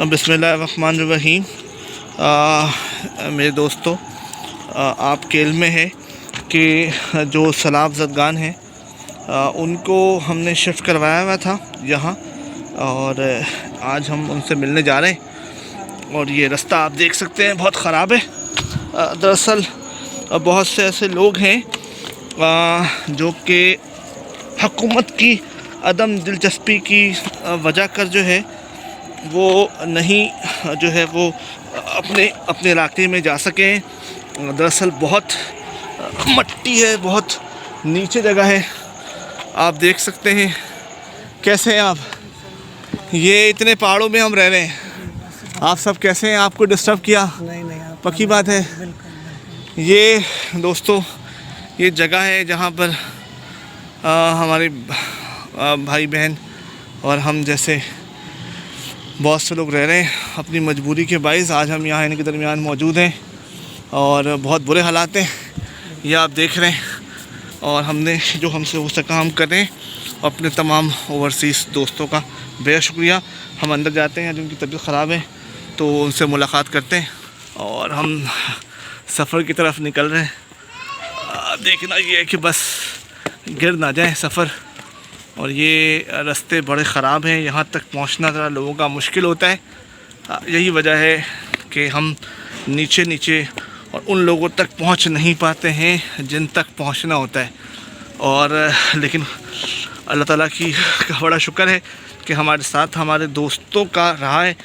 बिस्मिल्लाहिर्रहमानिर्रहीम। मेरे दोस्तों, आप के इल्म में है कि जो सैलाब ज़दगान हैं उनको हमने शिफ्ट करवाया हुआ था यहाँ, और आज हम उनसे मिलने जा रहे हैं। और ये रास्ता आप देख सकते हैं बहुत ख़राब है। दरअसल बहुत से ऐसे लोग हैं जो कि हुकूमत की अदम दिलचस्पी की वजह कर जो है वो नहीं जो है वो अपने इलाके में जा सकें। दरअसल बहुत मट्टी है, बहुत नीचे जगह है। आप देख सकते हैं कैसे हैं आप। ये इतने पहाड़ों में हम रह रहे हैं। आप सब कैसे हैं? आपको डिस्टर्ब किया? नहीं, पक्की बात है। ये दोस्तों ये जगह है जहाँ पर हमारे भाई बहन और हम जैसे बहुत से लोग रह रहे हैं। अपनी मजबूरी के बाइस आज हम यहाँ इनके दरमियान मौजूद हैं और बहुत बुरे हालात हैं, ये आप देख रहे हैं। और हमने जो हमसे हो सका हम कर रहे हैं। अपने तमाम ओवरसीज़ दोस्तों का बेहद शुक्रिया। हम अंदर जाते हैं, जिनकी तबीयत ख़राब है तो उनसे मुलाकात करते हैं और हम सफ़र की तरफ निकल रहे हैं। देखना ये है कि बस गिर ना जाए सफ़र। और ये रास्ते बड़े ख़राब हैं, यहाँ तक पहुँचना ज़रा लोगों का मुश्किल होता है। यही वजह है कि हम नीचे और उन लोगों तक पहुँच नहीं पाते हैं जिन तक पहुँचना होता है। और लेकिन अल्लाह ताला का बड़ा शुक्र है कि हमारे साथ हमारे दोस्तों का रहा है।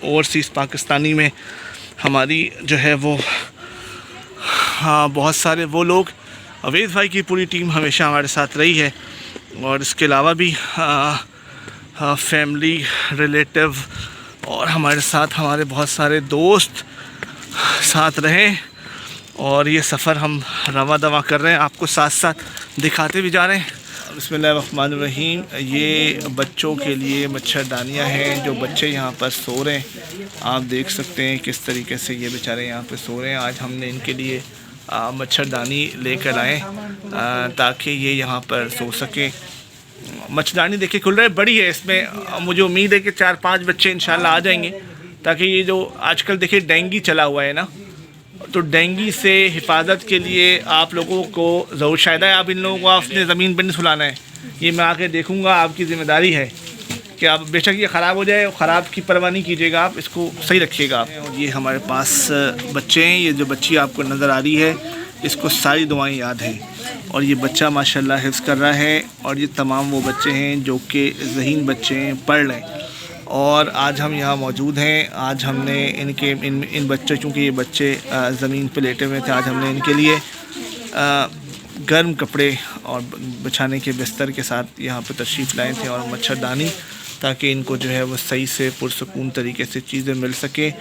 ओवरसीज़ पाकिस्तानी में हमारी जो है वो बहुत सारे वो लोग, अवैध भाई की पूरी टीम हमेशा हमारे साथ रही है। और इसके अलावा भी फैमिली, रिलेटिव और हमारे साथ हमारे बहुत सारे दोस्त साथ रहे। और ये सफ़र हम रवा दवा कर रहे हैं, आपको साथ साथ दिखाते भी जा रहे हैं। बिस्मिल्लाहिर्रहमानिर्रहीम। ये बच्चों के लिए मच्छरदानियाँ हैं, जो बच्चे यहाँ पर सो रहे हैं। आप देख सकते हैं किस तरीके से ये बेचारे यहाँ पे सो रहे हैं। आज हमने इनके लिए मच्छरदानी लेकर आए ताकि ये यहाँ पर सो सके। मच्छरदानी देखिए खुल रहा है, बड़ी है। इसमें मुझे उम्मीद है कि 4-5 बच्चे इंशाल्लाह आ जाएंगे, ताकि ये जो आजकल देखिए डेंगू चला हुआ है ना, तो डेंगू से हिफाजत के लिए आप लोगों को ज़रूर शायद है आप इन लोगों को अपने ज़मीन पर नहीं सुलाना है। ये मैं आके देखूँगा, आपकी ज़िम्मेदारी है कि आप बेशक ये ख़राब हो जाए, ख़राब की परवाह नहीं कीजिएगा, आप इसको सही रखिएगा आप। और ये हमारे पास बच्चे हैं। ये जो बच्ची आपको नज़र आ रही है, इसको सारी दुआएं याद हैं। और ये बच्चा माशाल्लाह हिफ्ज़ कर रहा है। और ये तमाम वो बच्चे हैं जो कि ज़हीन बच्चे हैं, पढ़ रहे हैं। और आज हम यहाँ मौजूद हैं। आज हमने इन बच्चों, चूँकि ये बच्चे ज़मीन पे लेटे हुए थे, आज हमने इनके लिए गर्म कपड़े और बिछाने के बिस्तर के साथ यहाँ पे तशरीफ़ लाए थे, और मच्छरदानी, ताकि इनको जो है वो सही से पुरसकून तरीके से चीज़ें मिल सके।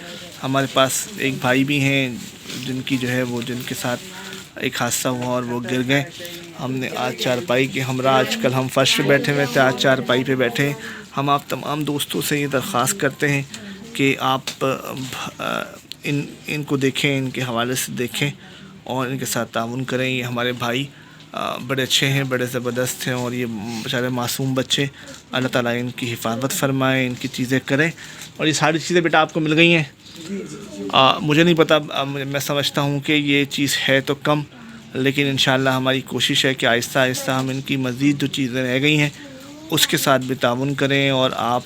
हमारे पास एक भाई भी हैं जिनकी जो है वो जिनके साथ एक हादसा हुआ और वो गिर गए। हमने आज चारपाई के हमरा, आजकल हम फर्श पे बैठे हुए थे, आज चारपाई पे बैठे हैं। हम आप तमाम दोस्तों से ये दरख्वास्त करते हैं कि आप इनको देखें, इनके हवाले से देखें और इनके साथ ताउन करें। ये हमारे भाई बड़े अच्छे हैं, बड़े ज़बरदस्त हैं। और ये बेचारे मासूम बच्चे, अल्लाह ताला इनकी हिफाजत फरमाए, इनकी चीज़ें करें। और ये सारी चीज़ें बेटा आपको मिल गई हैं? मुझे नहीं पता, मैं समझता हूँ कि ये चीज़ है तो कम, लेकिन इंशाअल्लाह हमारी कोशिश है कि आहिस्ता आहिस्ता हम इनकी मज़ीद जो चीज़ें रह गई हैं उसके साथ भी ताउन करें। और आप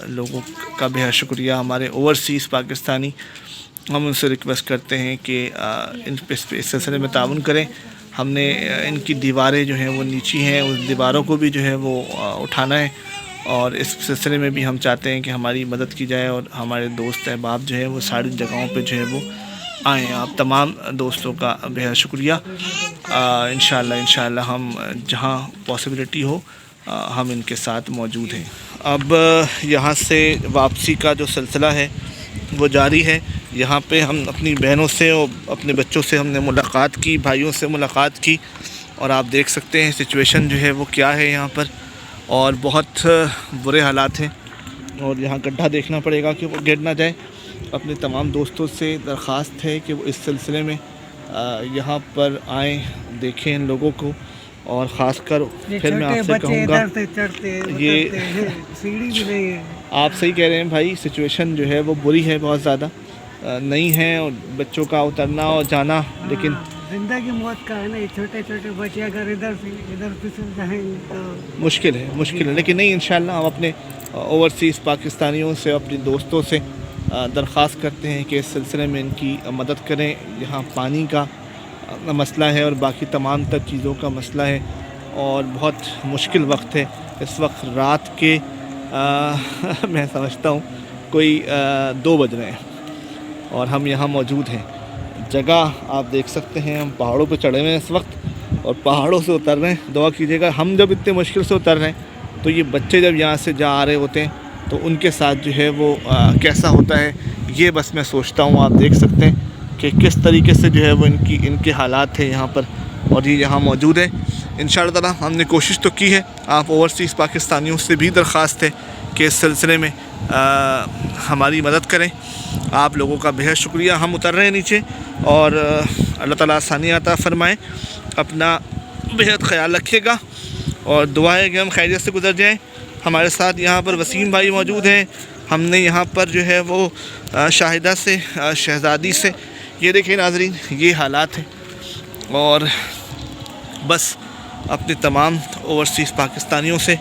लोगों का बेहद शुक्रिया, हमारे ओवरसीज़ पाकिस्तानी, हम उनसे रिक्वेस्ट करते हैं कि इस सिलसिले में ताउन करें। हमने इनकी दीवारें जो हैं वो नीची हैं, उस दीवारों को भी जो है वो उठाना है। और इस सिलसिले में भी हम चाहते हैं कि हमारी मदद की जाए और हमारे दोस्त अहबाब जो है वो सारी जगहों पे जो है वो आएँ। आप तमाम दोस्तों का बेहद शुक्रिया। इंशाअल्लाह हम जहाँ पॉसिबिलिटी हो हम इनके साथ मौजूद हैं। अब यहाँ से वापसी का जो सिलसिला है वो जारी है। यहाँ पे हम अपनी बहनों से और अपने बच्चों से हमने मुलाकात की, भाइयों से मुलाकात की। और आप देख सकते हैं सिचुएशन जो है वो क्या है यहाँ पर, और बहुत बुरे हालात हैं। और यहाँ गड्ढा देखना पड़ेगा कि वो गिर ना जाए। अपने तमाम दोस्तों से दरख्वास्त है कि वो इस सिलसिले में یہاں پر آئیں، دیکھیں ان لوگوں کو، اور خاص کر پھر میں آپ سے کہوں گا یہ سیڑھی بھی نہیں ہے. آپ صحیح کہہ رہے ہیں بھائی، سچویشن جو ہے وہ بری ہے بہت زیادہ، نہیں ہے، اور بچوں کا اترنا اور جانا، لیکن زندگی موت کا ہے نا. چھوٹے چھوٹے بچے اگر ادھر سے ادھر پھسل جائیں گے تو مشکل ہے، لیکن نہیں، انشاءاللہ ہم اپنے اوورسیز پاکستانیوں سے، اپنے دوستوں سے درخواست کرتے ہیں کہ اس سلسلے میں ان کی مدد کریں. یہاں پانی کا مسئلہ ہے اور باقی تمام تر چیزوں کا مسئلہ ہے، اور بہت مشکل وقت ہے. اس وقت رات کے میں سمجھتا ہوں کوئی 2 بج رہے ہیں اور ہم یہاں موجود ہیں. جگہ آپ دیکھ سکتے ہیں، ہم پہاڑوں پہ چڑھے ہوئے ہیں اس وقت اور پہاڑوں سے اتر رہے ہیں. دعا کیجیے گا، ہم جب اتنے مشکل سے اتر رہے ہیں تو یہ بچے جب یہاں سے جا رہے ہوتے ہیں تو ان کے ساتھ جو ہے وہ کیسا ہوتا ہے، یہ بس میں سوچتا ہوں. آپ دیکھ سکتے ہیں کہ کس طریقے سے جو ہے وہ ان کے حالات ہیں یہاں پر، اور یہ یہاں موجود ہے. انشاءاللہ تعالیٰ ہم نے کوشش تو کی ہے. آپ اوورسیز پاکستانیوں سے بھی درخواست ہے کہ اس سلسلے میں ہماری مدد کریں. آپ لوگوں کا بہت شکریہ. ہم اتر رہے ہیں نیچے، اور اللہ تعالیٰ آسانی عطا فرمائے. اپنا بہت خیال رکھیے گا، اور دعا ہے کہ ہم خیریت سے گزر جائیں. ہمارے ساتھ یہاں پر وسیم بھائی موجود ہیں. ہم نے یہاں پر جو ہے وہ شاہدہ سے، شہزادی سے، یہ دیکھیں ناظرین، یہ حالات ہیں. اور بس اپنے تمام اوورسیز پاکستانیوں سے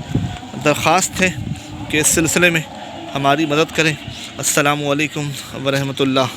درخواست ہے کہ اس سلسلے میں ہماری مدد کریں. السلام علیکم ورحمۃ اللہ.